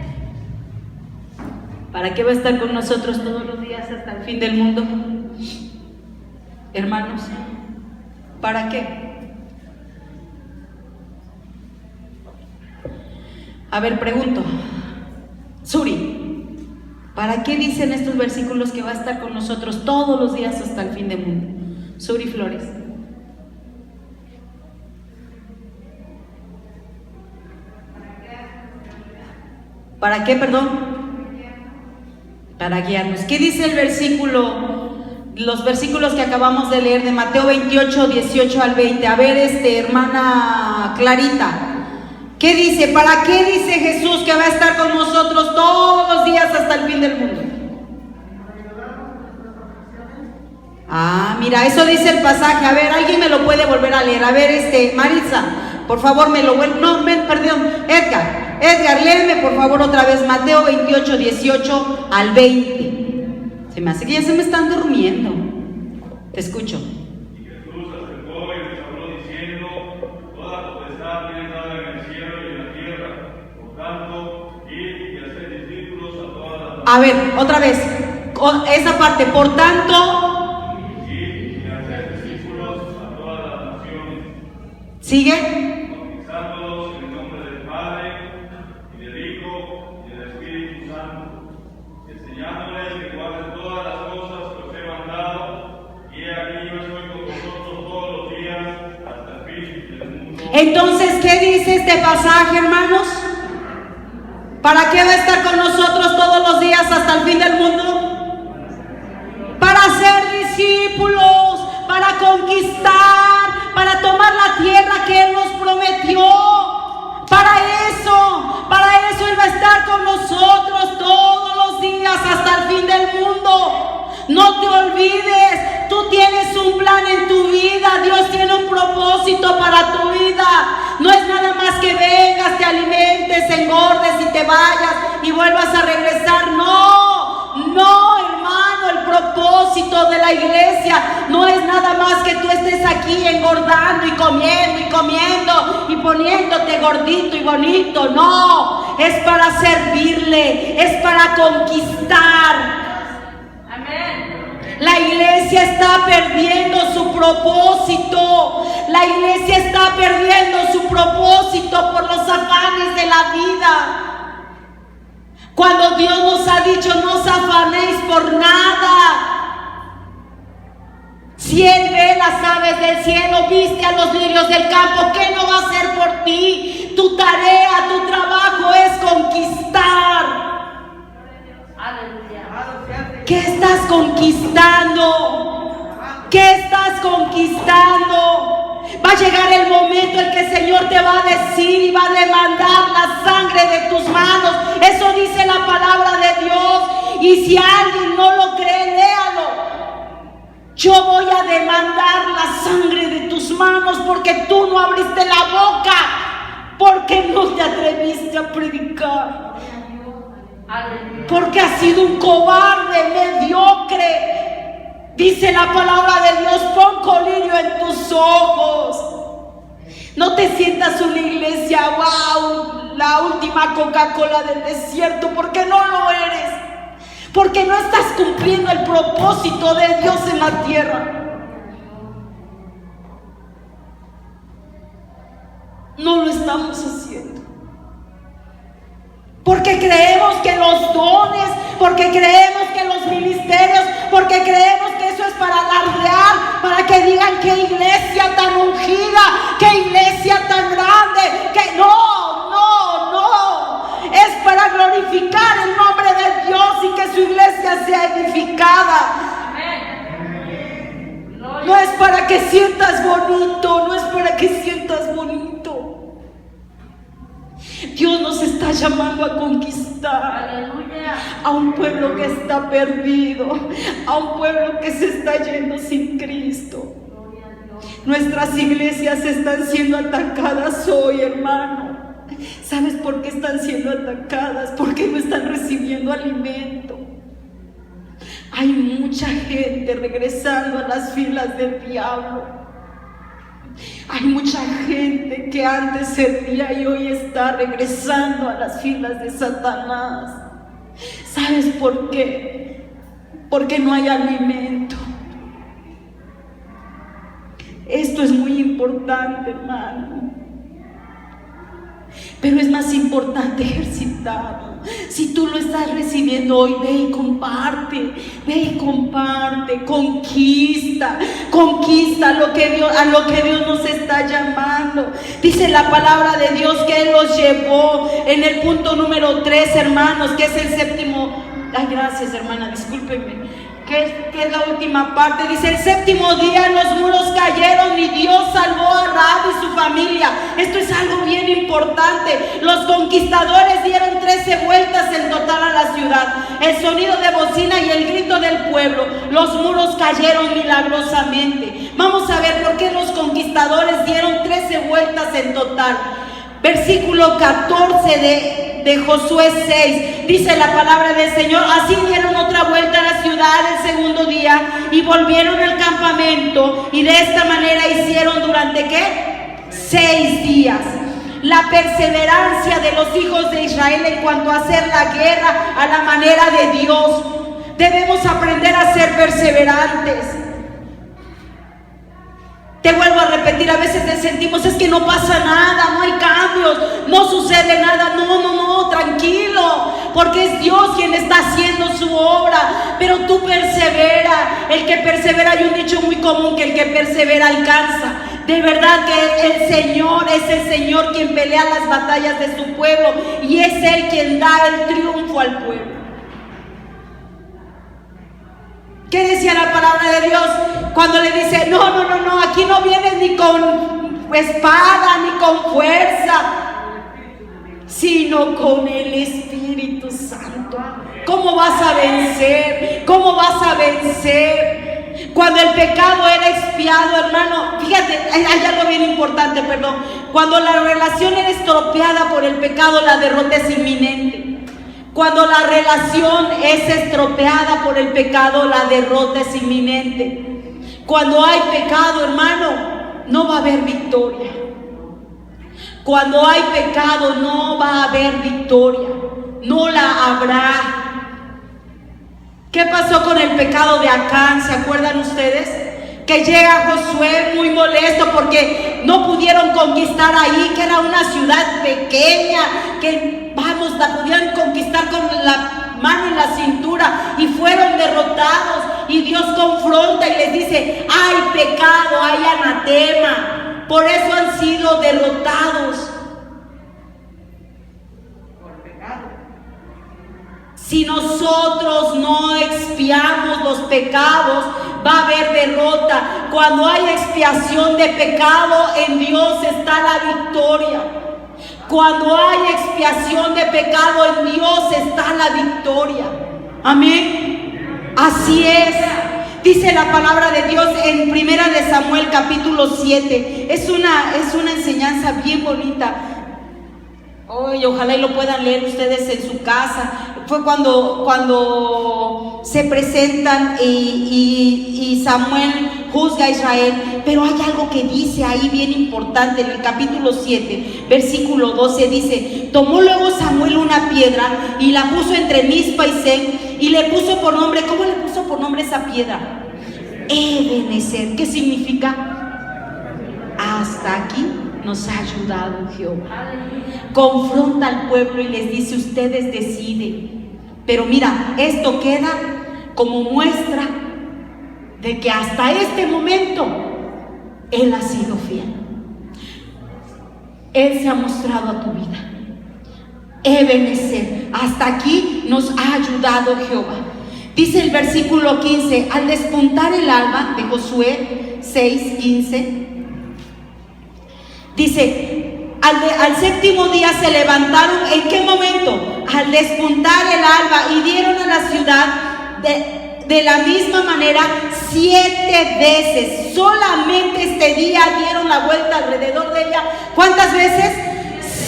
¿Para qué va a estar con nosotros todos los días hasta el fin del mundo? Hermanos, ¿para qué? A ver, pregunto, Suri, ¿para qué dicen estos versículos que va a estar con nosotros todos los días hasta el fin del mundo? Suri Flores. ¿Para qué, perdón? Para guiarnos. ¿Qué dice el versículo? Los versículos que acabamos de leer de Mateo 28, 18 al 20. A ver, hermana Clarita, ¿qué dice? ¿Para qué dice Jesús que va a estar con nosotros todos los días hasta el fin del mundo? Ah, mira, eso dice el pasaje. A ver, alguien me lo puede volver a leer. A ver, Marisa, por favor, me lo vuelve. No, perdón, Edgar, léeme por favor otra vez Mateo 28, 18 al 20. Se me hace que ya se me están durmiendo. Te escucho. Y Jesús se acercó y les habló diciendo: toda potestad me es dada en el cielo y en la tierra. Por tanto, id y haced discípulos a todas las A ver, otra vez, esa parte, por tanto, y hacer discípulos a todas las naciones, sigue. bautizándolos en el nombre del Padre, y del Hijo, y del Espíritu Santo, enseñándoles que guarden todas las cosas que os he mandado, y he aquí yo estoy con vosotros todos los días hasta el fin del mundo. Entonces, ¿qué dice este pasaje, hermanos? ¿Para qué va a estar con nosotros todos los días hasta el fin del mundo? Para ser discípulos, para conquistar, para tomar la tierra que Él nos prometió. Para eso Él va a estar con nosotros todos los días hasta el fin del mundo. No te olvides, tú tienes un plan en tu vida, Dios tiene un propósito para tu vida. No es nada más que vengas, te alimentes, engordes y te vayas y vuelvas a regresar. No, hermano, el propósito de la iglesia no es nada más que tú estés aquí engordando y comiendo y poniéndote gordito y bonito. No, es para servirle, es para conquistar. La iglesia está perdiendo su propósito. La iglesia está perdiendo su propósito por los afanes de la vida. Cuando Dios nos ha dicho no os afanéis por nada. Si Él ve las aves del cielo, viste a los lirios del campo, ¿qué no va a hacer por ti? Tu tarea, tu trabajo es conquistar. ¿Qué estás conquistando? ¿Qué estás conquistando? Va a llegar el momento en que el Señor te va a decir y va a demandar la sangre de tus manos. Eso dice la palabra de Dios. Y si alguien no lo cree, léalo. Yo voy a demandar la sangre de tus manos porque tú no abriste la boca, porque no te atreviste a predicar. Porque has sido un cobarde, mediocre. Dice la palabra de Dios, pon colirio en tus ojos. No te sientas una iglesia, wow, la última Coca-Cola del desierto, porque no lo eres. Porque no estás cumpliendo el propósito de Dios en la tierra. No lo estamos haciendo. Porque creemos que los dones, porque creemos que los ministerios, porque creemos que eso es para alardear, para que digan qué iglesia tan ungida, qué iglesia tan grande, que no, es para glorificar el nombre de Dios y que su iglesia sea edificada. No es para que sientas bonito, no es para que sientas bonito. Dios nos está llamando a conquistar a un pueblo que está perdido, a un pueblo que se está yendo sin Cristo. Nuestras iglesias están siendo atacadas hoy, hermano. ¿Sabes por qué están siendo atacadas? Porque no están recibiendo alimento. Hay mucha gente regresando a las filas del diablo. Hay mucha gente que antes servía y hoy está regresando a las filas de Satanás. ¿Sabes por qué? Porque no hay alimento. Esto es muy importante, hermano. Pero es más importante ejercitarlo. Si tú lo estás recibiendo hoy, ve y comparte, conquista a lo que Dios nos está llamando. Dice la palabra de Dios que Él los llevó en el punto número 3, hermanos, que es el séptimo. Ay, gracias, hermana, discúlpenme. Que es la última parte. Dice: el séptimo día los muros cayeron y Dios salvó a Rahab y su familia. Esto es algo bien importante. Los conquistadores dieron 13 vueltas en total a la ciudad. El sonido de bocina y el grito del pueblo. Los muros cayeron milagrosamente. Vamos a ver por qué los conquistadores dieron 13 vueltas en total. Versículo 14 de Josué 6, dice la palabra del Señor: así dieron otra vuelta a la ciudad el segundo día y volvieron al campamento, y de esta manera hicieron durante ¿qué? 6 días. la perseverancia de los hijos de Israel en cuanto a hacer la guerra a la manera de Dios. Debemos aprender a ser perseverantes. Te vuelvo a repetir, a veces sentimos es que no pasa nada, no hay cambios, no sucede nada. No, tranquilo, porque es Dios quien está haciendo su obra, pero tú persevera. El que persevera, hay un dicho muy común, que el que persevera alcanza. De verdad que el Señor es el Señor quien pelea las batallas de su pueblo y es Él quien da el triunfo al pueblo. ¿Qué decía la palabra de Dios cuando le dice, no, aquí no vienes ni con espada ni con fuerza, sino con el Espíritu Santo? ¿Cómo vas a vencer? ¿Cómo vas a vencer? Cuando el pecado era expiado, hermano, fíjate, hay algo bien importante, cuando la relación era estropeada por el pecado, la derrota es inminente. Cuando la relación es estropeada por el pecado, la derrota es inminente. Cuando hay pecado, hermano, no va a haber victoria. Cuando hay pecado, no va a haber victoria. No la habrá. ¿Qué pasó con el pecado de Acán? ¿Se acuerdan ustedes? Que llega Josué muy molesto porque no pudieron conquistar ahí, que era una ciudad pequeña, que la podían conquistar con la mano en la cintura, y fueron derrotados. Y Dios confronta y les dice, hay pecado, hay anatema, por eso han sido derrotados. Si nosotros no expiamos los pecados, va a haber derrota. Cuando hay expiación de pecado, en Dios está la victoria. Cuando hay expiación de pecado, en Dios está la victoria. Amén. Así es. Dice la palabra de Dios en 1 de Samuel capítulo 7. Es una enseñanza bien bonita. Ojalá y lo puedan leer ustedes en su casa. Fue cuando se presentan y Samuel juzga a Israel. Pero hay algo que dice ahí bien importante en el capítulo 7, versículo 12. Dice, tomó luego Samuel una piedra y la puso entre Mizpa y Sen, y le puso por nombre, ¿cómo le puso por nombre esa piedra? Ebenezer. ¿Qué significa? Hasta aquí nos ha ayudado Jehová. Confronta al pueblo y les dice, ustedes deciden. Pero mira, esto queda como muestra de que hasta este momento Él ha sido fiel. Él se ha mostrado a tu vida. Ebenezer, hasta aquí nos ha ayudado Jehová. Dice el versículo 15, al despuntar el alba, de Josué 6:15, dice, al séptimo día se levantaron. ¿En qué momento? Al despuntar el alba, y dieron a la ciudad de la misma manera 7 veces. Solamente este día dieron la vuelta alrededor de ella. ¿Cuántas veces?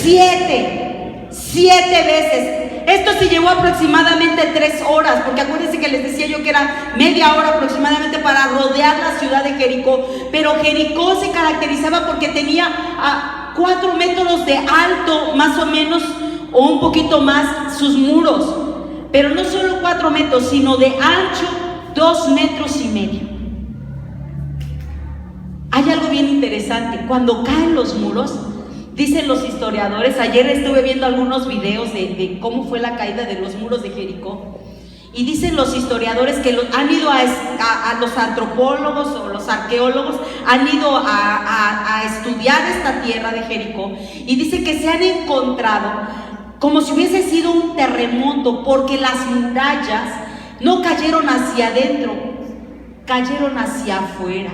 7 veces. Esto se llevó aproximadamente 3 horas, porque acuérdense que les decía yo que era media hora aproximadamente para rodear la ciudad de Jericó. Pero Jericó se caracterizaba porque tenía 4 metros de alto, más o menos, o un poquito más, sus muros. Pero no solo 4 metros, sino de ancho 2,5 metros. Hay algo bien interesante. Cuando caen los muros, dicen los historiadores, ayer estuve viendo algunos videos de cómo fue la caída de los muros de Jericó, y dicen los historiadores que han ido a los antropólogos o los arqueólogos, han ido a estudiar esta tierra de Jericó, y dice que se han encontrado como si hubiese sido un terremoto, porque las murallas no cayeron hacia adentro, cayeron hacia afuera.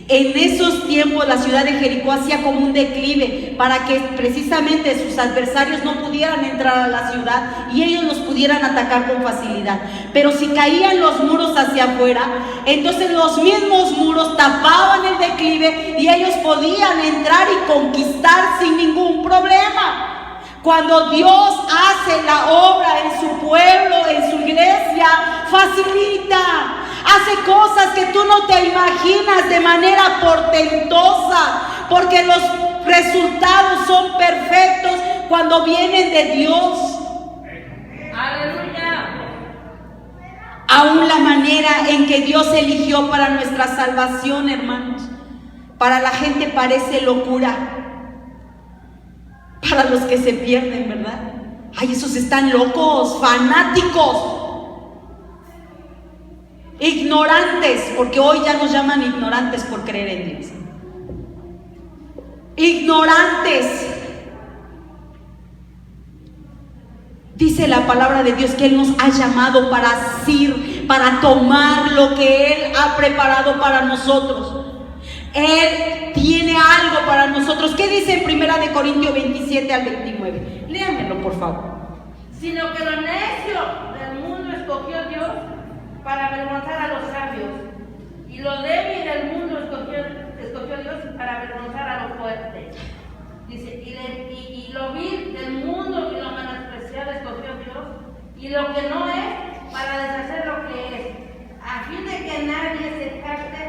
En esos tiempos la ciudad de Jericó hacía como un declive para que precisamente sus adversarios no pudieran entrar a la ciudad y ellos los pudieran atacar con facilidad. Pero si caían los muros hacia afuera, entonces los mismos muros tapaban el declive y ellos podían entrar y conquistar sin ningún problema. Cuando Dios hace la obra en su pueblo, en su iglesia, facilita, hace cosas que tú no te imaginas de manera portentosa, porque los resultados son perfectos cuando vienen de Dios. Aleluya. Aún la manera en que Dios eligió para nuestra salvación, hermanos, para la gente parece locura. Para los que se pierden, ¿verdad? Ay, esos están locos, fanáticos, ignorantes, porque hoy ya nos llaman ignorantes por creer en Dios. Ignorantes. Dice la palabra de Dios que Él nos ha llamado para asir, para tomar lo que Él ha preparado para nosotros. Él tiene algo para nosotros. ¿Qué dice en 1 Corintios 27 al 29? Léanmelo, por favor. Sino que lo necio del mundo escogió Dios para avergonzar a los sabios, y lo débil del mundo escogió Dios para avergonzar a los fuertes. Dice, y lo vil del mundo y lo menospreciado escogió Dios, y lo que no es para deshacer lo que es, a fin de que nadie se jacte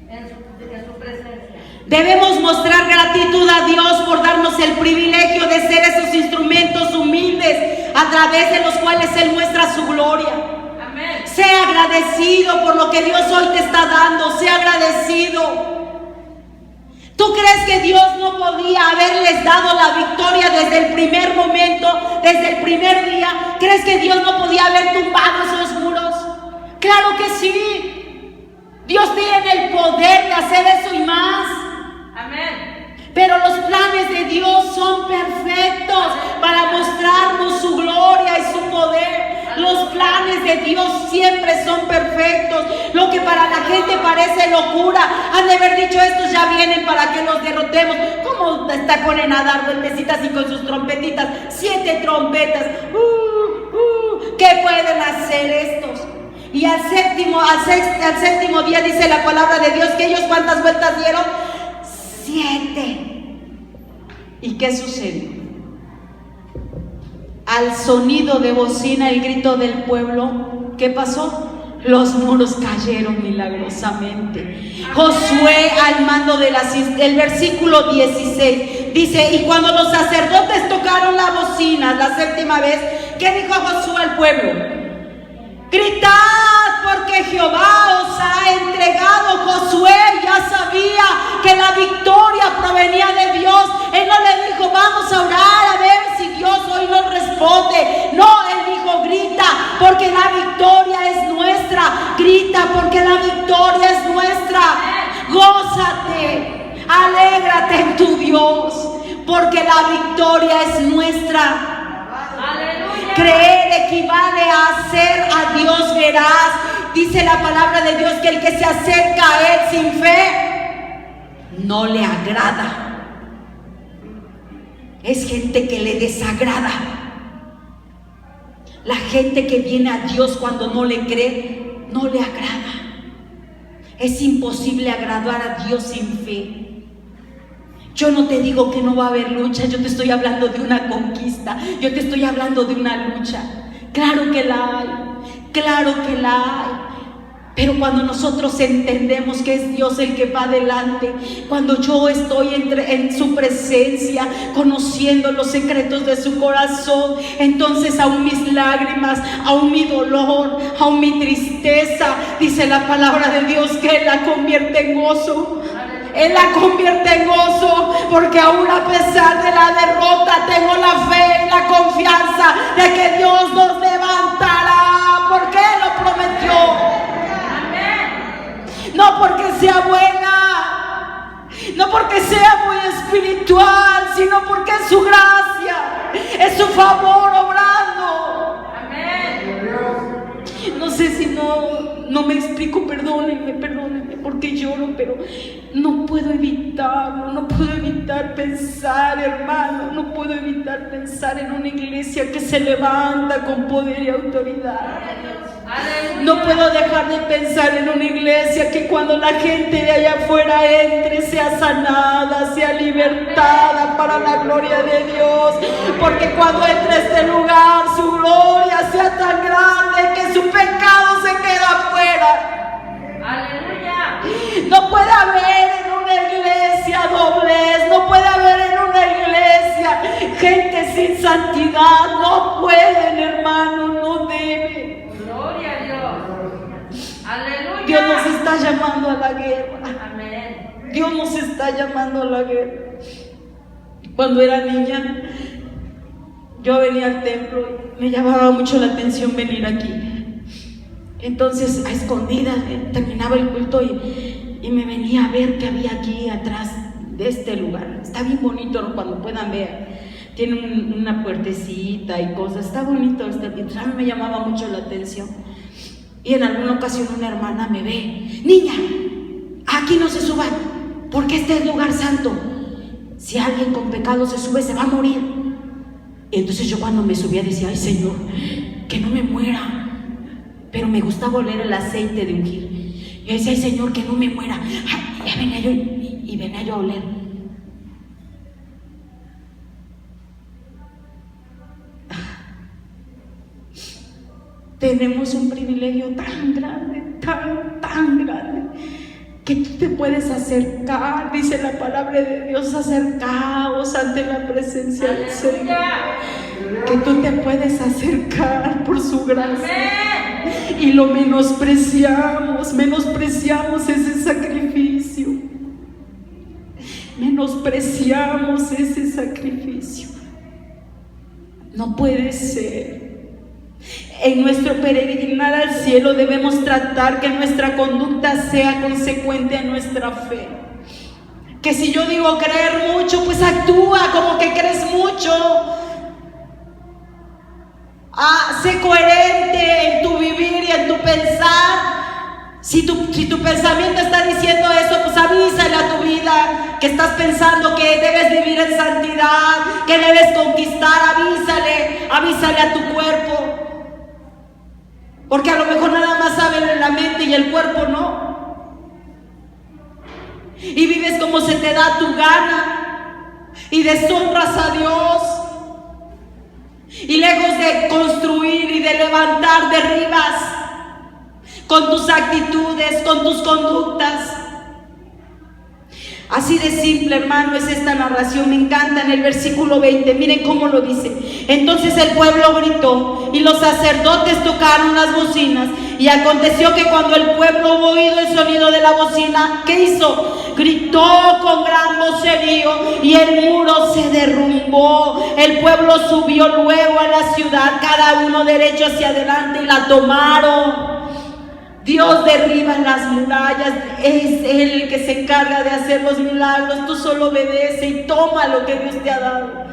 en su presencia. Debemos mostrar gratitud a Dios por darnos el privilegio de ser esos instrumentos humildes a través de los cuales Él muestra su gloria. Amén. Sea agradecido por lo que Dios hoy te está dando. Sea agradecido. ¿Tú crees que Dios no podía haberles dado la victoria desde el primer momento, desde el primer día? ¿Crees que Dios no podía haber tumbado esos muros? Claro que sí. Dios tiene el poder de hacer eso y más. Amén. Pero los planes de Dios son perfectos para mostrarnos su gloria y su poder. Los planes de Dios siempre son perfectos. Lo que para la gente parece locura, han de haber dicho: estos ya vienen para que los derrotemos. ¿Cómo ponen a dar vueltecitas y con sus trompetitas? 7 trompetas. ¿Qué pueden hacer estos? Y al séptimo día dice la palabra de Dios que ellos, ¿cuántas vueltas dieron? 7. ¿Y qué sucedió? Al sonido de bocina, el grito del pueblo, ¿qué pasó? Los muros cayeron milagrosamente. Josué al mando de el versículo 16 dice: y cuando los sacerdotes tocaron la bocina la 7ª vez, ¿qué dijo Josué al pueblo? Gritad, porque Jehová os ha entregado. Josué ya sabía que la victoria provenía de Dios. Él no le dijo: vamos a orar a ver si Dios hoy nos responde. No, él dijo: grita, porque la victoria es nuestra. Grita, porque la victoria es nuestra. Gózate, alégrate en tu Dios, porque la victoria es nuestra. Aleluya. Creer equivale a hacer a Dios veraz. Dice la palabra de Dios que el que se acerca a Él sin fe no le agrada. Es gente que le desagrada. La gente que viene a Dios cuando no le cree, no le agrada. Es imposible agradar a Dios sin fe. Yo no te digo que no va a haber lucha, yo te estoy hablando de una conquista, yo te estoy hablando de una lucha. Claro que la hay, claro que la hay. Pero cuando nosotros entendemos que es Dios el que va adelante, cuando yo estoy en su presencia, conociendo los secretos de su corazón, entonces aún mis lágrimas, aún mi dolor, aún mi tristeza, dice la palabra de Dios que Él la convierte en gozo. Él la convierte en gozo, porque aún a pesar de la derrota tengo la fe y la confianza de que Dios nos levantará, porque Él lo prometió. No porque sea buena, no porque sea muy espiritual, sino porque es su gracia, es su favor obrando. No sé si no me explico, perdónenme, porque lloro, pero no puedo evitarlo, no puedo evitar pensar, hermano, no puedo evitar pensar en una iglesia que se levanta con poder y autoridad. No puedo dejar de pensar en una iglesia que cuando la gente de allá afuera entre, sea sanada, sea libertada para la gloria de Dios, porque cuando entre a este lugar su gloria sea tan grande que su pecado se queda afuera. Aleluya. No puede haber en una iglesia doblez, no puede haber llamando a la guerra. Amén. Dios nos está llamando a la guerra. Cuando era niña, yo venía al templo y me llamaba mucho la atención venir aquí. Entonces, a escondidas, terminaba el culto y me venía a ver qué había aquí atrás de este lugar. Está bien bonito, ¿no? Cuando puedan ver. Tiene una puertecita y cosas. Está bonito. A mí me llamaba mucho la atención. Y en alguna ocasión una hermana me ve: niña, aquí no se suban, porque este es lugar santo. Si alguien con pecado se sube, se va a morir. Entonces yo cuando me subía decía: ay, Señor, que no me muera. Pero me gustaba oler el aceite de ungir. Yo decía: ay, Señor, que no me muera. Ay, ya venía yo y venía yo a oler. Tenemos un privilegio tan grande, tan grande, que tú te puedes acercar, dice la palabra de Dios: acercaos ante la presencia del Señor. Que tú te puedes acercar por su gracia. Y lo menospreciamos ese sacrificio. Menospreciamos ese sacrificio. No puede ser. En nuestro peregrinar al cielo debemos tratar que nuestra conducta sea consecuente a nuestra fe. Que si yo digo creer mucho, pues actúa como que crees mucho. Sé coherente en tu vivir y en tu pensar. Si tu pensamiento está diciendo eso, pues avísale a tu vida que estás pensando que debes vivir en santidad, que debes conquistar. Avísale a tu cuerpo. Porque a lo mejor nada más sabe la mente y el cuerpo no. Y vives como se te da tu gana y deshonras a Dios. Y lejos de construir y de levantar, derribas con tus actitudes, con tus conductas. Así de simple, hermano, es esta narración. Me encanta en el versículo 20. Miren cómo lo dice. Entonces el pueblo gritó y los sacerdotes tocaron las bocinas. Y aconteció que cuando el pueblo hubo oído el sonido de la bocina, ¿qué hizo? Gritó con gran vocerío y el muro se derrumbó. El pueblo subió luego a la ciudad, cada uno derecho hacia adelante, y la tomaron. Dios derriba las murallas, es Él el que se encarga de hacer los milagros. Tú solo obedece y toma lo que Dios te ha dado.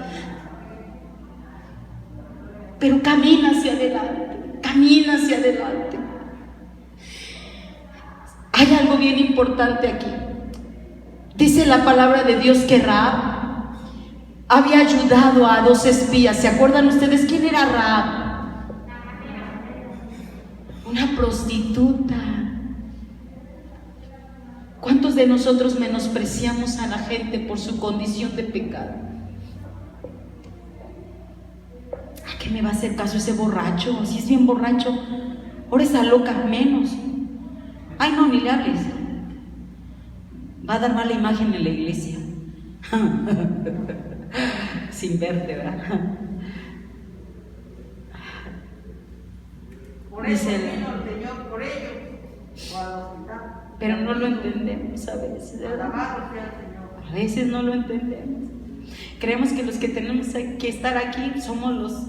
Pero camina hacia adelante, camina hacia adelante. Hay algo bien importante aquí. Dice la palabra de Dios que Rahab había ayudado a 2 espías. ¿Se acuerdan ustedes quién era Rahab? Una prostituta. ¿Cuántos de nosotros menospreciamos a la gente por su condición de pecado? ¿A qué me va a hacer caso ese borracho? Si es bien borracho. Ahora esa loca, menos. Ay, no, ni le hables. Va a dar mala imagen en la iglesia. Sin verte, ¿verdad? Por eso vino el Señor, por ello. Pero no lo entendemos a veces, ¿verdad? Alabado sea el Señor. A veces no lo entendemos. Creemos que los que tenemos que estar aquí somos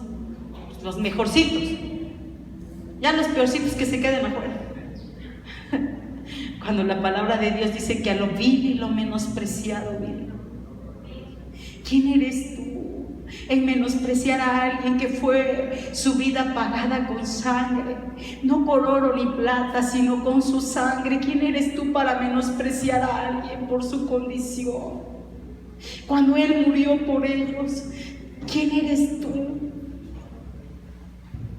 los mejorcitos. Ya los peorcitos que se queden afuera. Cuando la palabra de Dios dice que a lo vil y lo menospreciado vive. ¿Quién eres tú en menospreciar a alguien que fue su vida pagada con sangre? No con oro ni plata, sino con su sangre. ¿Quién eres tú para menospreciar a alguien por su condición? Cuando Él murió por ellos, ¿quién eres tú?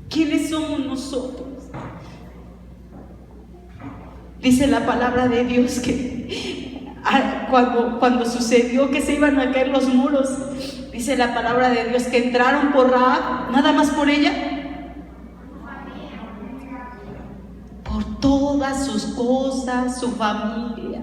¿Quiénes somos nosotros? Dice la palabra de Dios que cuando sucedió que se iban a caer los muros, dice la palabra de Dios que entraron por Rahab, nada más por ella, por todas sus cosas, su familia.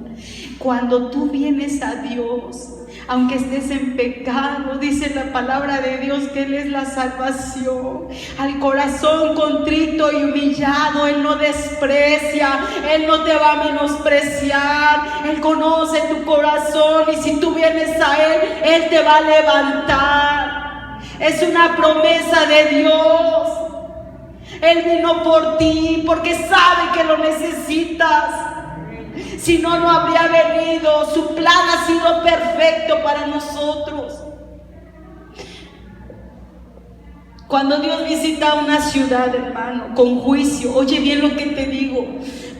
Cuando tú vienes a Dios, Aunque estés en pecado, dice la palabra de Dios que Él es la salvación. Al corazón contrito y humillado, Él no desprecia, Él no te va a menospreciar. Él conoce tu corazón y si tú vienes a Él, Él te va a levantar. Es una promesa de Dios. Él vino por ti porque sabe que lo necesitas. Si no, no habría venido. Su plan ha sido perfecto para nosotros. Cuando Dios visita una ciudad, hermano, con juicio, oye bien lo que te digo.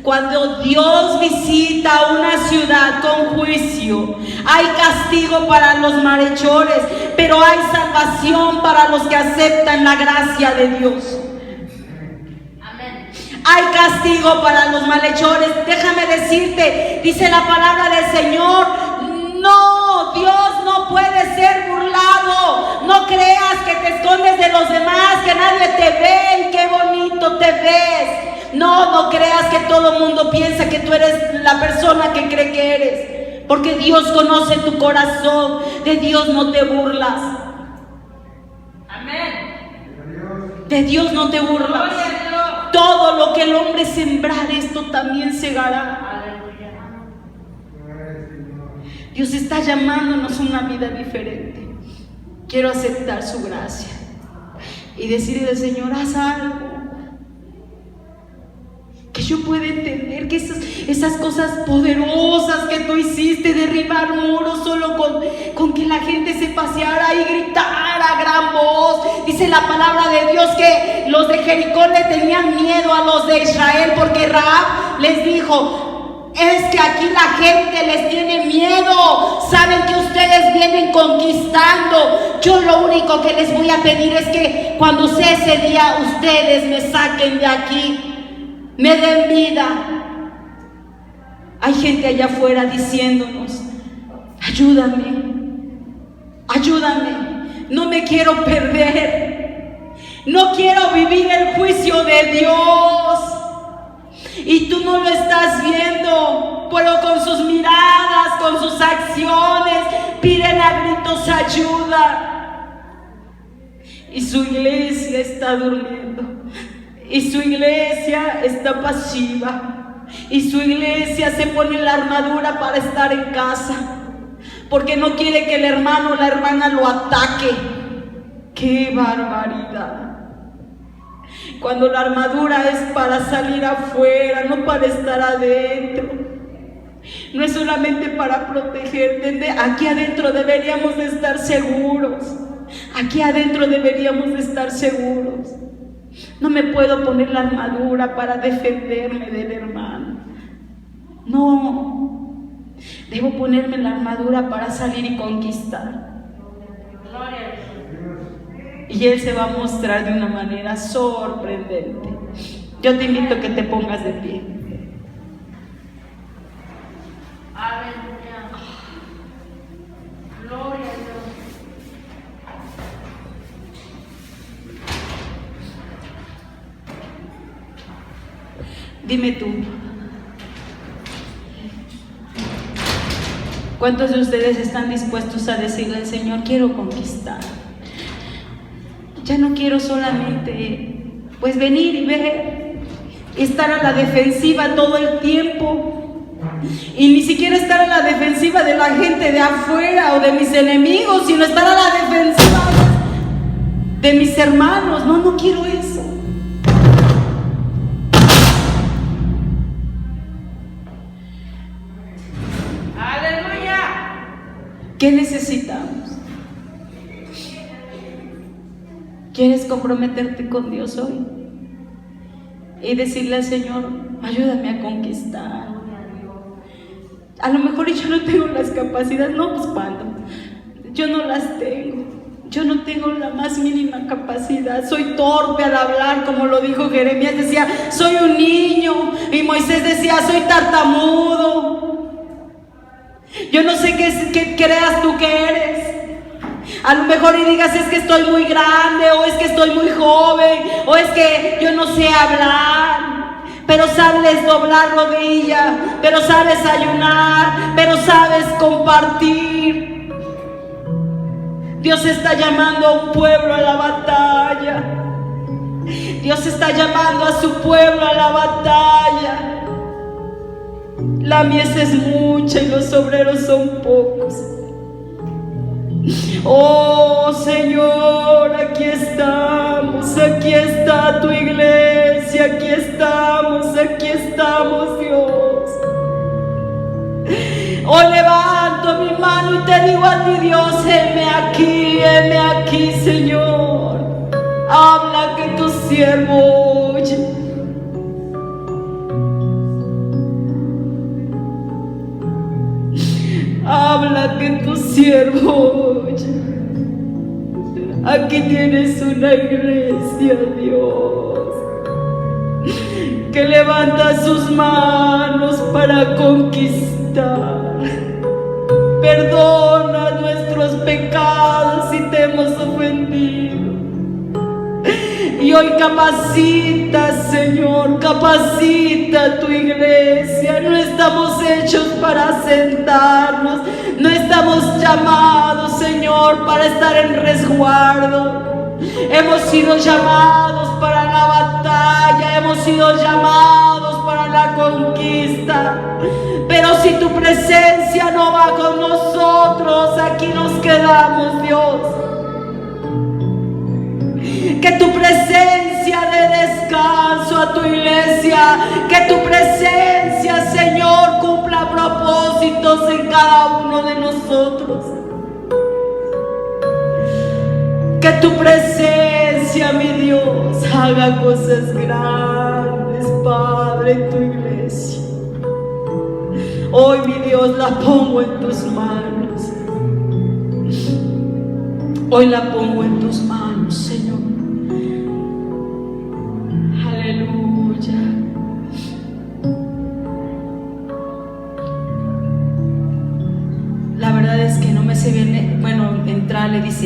Cuando Dios visita una ciudad con juicio, hay castigo para los malhechores, pero hay salvación para los que aceptan la gracia de Dios. Hay castigo para los malhechores. Déjame decirte, dice la palabra del Señor, no, Dios no puede ser burlado. No creas que te escondes de los demás, que nadie te ve y qué bonito te ves. No creas que todo el mundo piensa que tú eres la persona que cree que eres. Porque Dios conoce tu corazón. De Dios no te burlas. Amén. De Dios no te burlas. Todo lo que el hombre sembrar, esto también segará. Dios está llamándonos a una vida diferente. Quiero aceptar su gracia y decirle al Señor, haz algo. Que yo pueda entender que esas cosas poderosas que tú hiciste, derribar muros solo con que la gente se paseara y gritara a gran voz. Dice la palabra de Dios que los de Jericó le tenían miedo a los de Israel porque Rahab les dijo, es que aquí la gente les tiene miedo, saben que ustedes vienen conquistando. Yo lo único que les voy a pedir es que cuando sea ese día ustedes me saquen de aquí. Me den vida. Hay gente allá afuera diciéndonos, ayúdame, ayúdame, no me quiero perder, no quiero vivir el juicio de Dios. Y tú no lo estás viendo, pero con sus miradas, con sus acciones, piden a gritos ayuda. Y su iglesia está durmiendo. Y su iglesia está pasiva. Y su iglesia se pone la armadura para estar en casa. Porque no quiere que el hermano o la hermana lo ataque. ¡Qué barbaridad! Cuando la armadura es para salir afuera, no para estar adentro. No es solamente para protegerte. Aquí adentro deberíamos de estar seguros. Aquí adentro deberíamos de estar seguros. No me puedo poner la armadura para defenderme del hermano. No. Debo ponerme la armadura para salir y conquistar. Y Él se va a mostrar de una manera sorprendente. Yo te invito a que te pongas de pie. Aleluya. Gloria a Dios. Dime tú, ¿cuántos de ustedes están dispuestos a decirle al Señor, quiero conquistar? Ya no quiero solamente pues venir y ver, estar a la defensiva todo el tiempo, y ni siquiera estar a la defensiva de la gente de afuera o de mis enemigos, sino estar a la defensiva de mis hermanos. No quiero eso. ¿Qué necesitamos? ¿Quieres comprometerte con Dios hoy? Y decirle al Señor, ayúdame a conquistar. A lo mejor yo no tengo las capacidades, no, pues cuando. Yo no las tengo. Yo no tengo la más mínima capacidad. Soy torpe al hablar, como lo dijo Jeremías. Decía, soy un niño. Y Moisés decía, soy tartamudo. Yo no sé qué creas tú que eres. A lo mejor y digas, es que estoy muy grande, o es que estoy muy joven, o es que yo no sé hablar. Pero sabes doblar rodilla, pero sabes ayunar, pero sabes compartir. Dios está llamando a un pueblo a la batalla. Dios está llamando a su pueblo a la batalla. La mies es mucha y los obreros son pocos. Oh Señor, aquí estamos, aquí está tu iglesia, aquí estamos, Dios. Hoy levanto mi mano y te digo a ti, Dios, heme aquí, Señor. Habla que tu siervo oye. Habla que tu siervo oye. Aquí tienes una iglesia, Dios, que levanta sus manos para conquistar. Perdona nuestros pecados si te hemos ofendido. Y hoy capacita, Señor, capacita a tu iglesia. No estamos hechos para sentarnos, no estamos llamados, Señor, para estar en resguardo. Hemos sido llamados para la batalla, hemos sido llamados para la conquista. Pero si tu presencia no va con nosotros, aquí nos quedamos, Dios. Que tu presencia dé descanso a tu iglesia. Que tu presencia, Señor, cumpla propósitos en cada uno de nosotros. Que tu presencia, mi Dios, haga cosas grandes, Padre, en tu iglesia. Hoy, mi Dios, la pongo en tus manos. Hoy la pongo en tus manos, Señor. Aleluya. La verdad es que no me se viene, bueno, entrar, le dice.